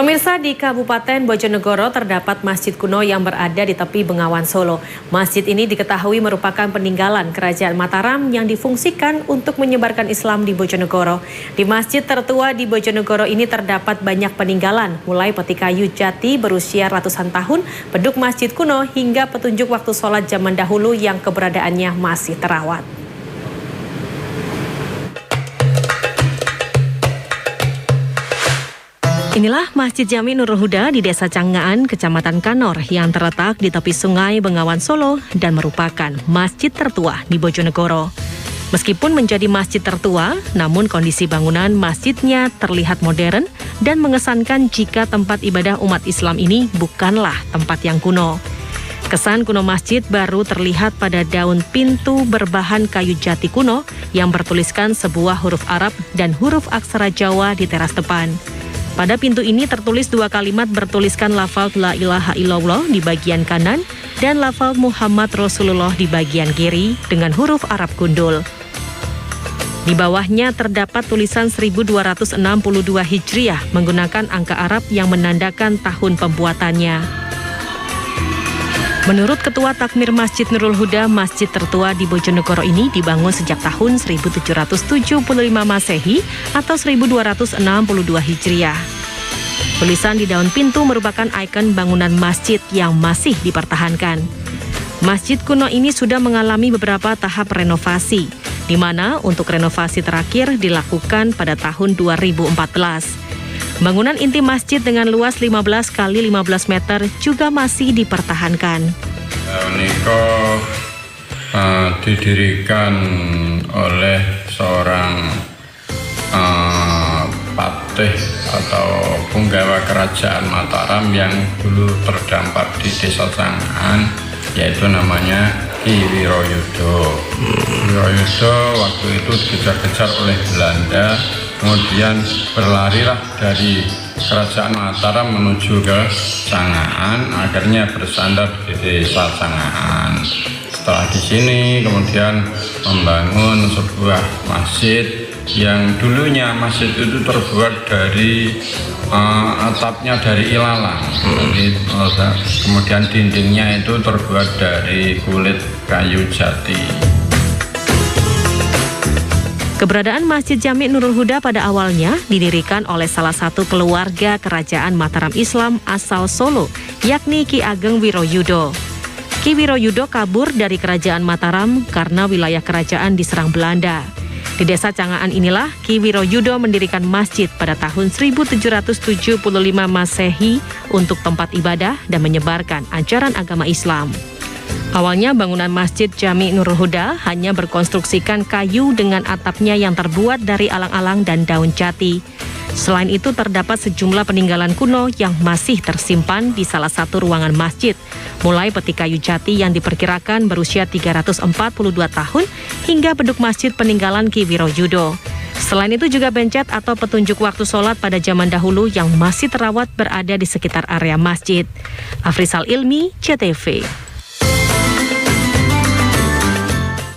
Pemirsa, di Kabupaten Bojonegoro terdapat masjid kuno yang berada di tepi Bengawan Solo. Masjid ini diketahui merupakan peninggalan Kerajaan Mataram yang difungsikan untuk menyebarkan Islam di Bojonegoro. Di masjid tertua di Bojonegoro ini terdapat banyak peninggalan, mulai peti kayu jati berusia ratusan tahun, beduk masjid kuno, hingga petunjuk waktu sholat zaman dahulu yang keberadaannya masih terawat. Inilah Masjid Jami Nurul Huda di Desa Canggaan, Kecamatan Kanor yang terletak di tepi Sungai Bengawan Solo dan merupakan masjid tertua di Bojonegoro. Meskipun menjadi masjid tertua, namun kondisi bangunan masjidnya terlihat modern dan mengesankan jika tempat ibadah umat Islam ini bukanlah tempat yang kuno. Kesan kuno masjid baru terlihat pada daun pintu berbahan kayu jati kuno yang bertuliskan sebuah huruf Arab dan huruf aksara Jawa di teras depan. Pada pintu ini tertulis dua kalimat bertuliskan lafaz La ilaha illallah di bagian kanan dan lafaz Muhammad Rasulullah di bagian kiri dengan huruf Arab gundul. Di bawahnya terdapat tulisan 1262 Hijriah menggunakan angka Arab yang menandakan tahun pembuatannya. Menurut Ketua Takmir Masjid Nurul Huda, masjid tertua di Bojonegoro ini dibangun sejak tahun 1775 Masehi atau 1262 Hijriah. Tulisan di daun pintu merupakan ikon bangunan masjid yang masih dipertahankan. Masjid kuno ini sudah mengalami beberapa tahap renovasi, di mana untuk renovasi terakhir dilakukan pada tahun 2014. Bangunan inti masjid dengan luas 15 kali 15 meter juga masih dipertahankan. Niko didirikan oleh seorang patih atau punggawa kerajaan Mataram yang dulu terdampar di Desa Canggaan, yaitu namanya Ki Wiroyudo. Wiroyudo waktu itu dikejar-kejar oleh Belanda, kemudian berlarilah dari kerajaan Mataram menuju ke Canggaan, akhirnya bersandar di Desa Canggaan. Setelah di sini kemudian membangun sebuah masjid yang dulunya masjid itu terbuat dari atapnya dari ilalang. Kemudian dindingnya itu terbuat dari kulit kayu jati. Keberadaan Masjid Jami Nurul Huda pada awalnya didirikan oleh salah satu keluarga kerajaan Mataram Islam asal Solo, yakni Ki Ageng Wiroyudo. Ki Wiroyudo kabur dari kerajaan Mataram karena wilayah kerajaan diserang Belanda. Di Desa Canggaan inilah Ki Wiroyudo mendirikan masjid pada tahun 1775 Masehi untuk tempat ibadah dan menyebarkan ajaran agama Islam. Awalnya bangunan Masjid Jami Nurul Huda hanya berkonstruksikan kayu dengan atapnya yang terbuat dari alang-alang dan daun jati. Selain itu terdapat sejumlah peninggalan kuno yang masih tersimpan di salah satu ruangan masjid, mulai peti kayu jati yang diperkirakan berusia 342 tahun hingga beduk masjid peninggalan Ki Wiroyudo. Selain itu juga bencet atau petunjuk waktu sholat pada zaman dahulu yang masih terawat berada di sekitar area masjid. Afrisal Ilmi, CTV.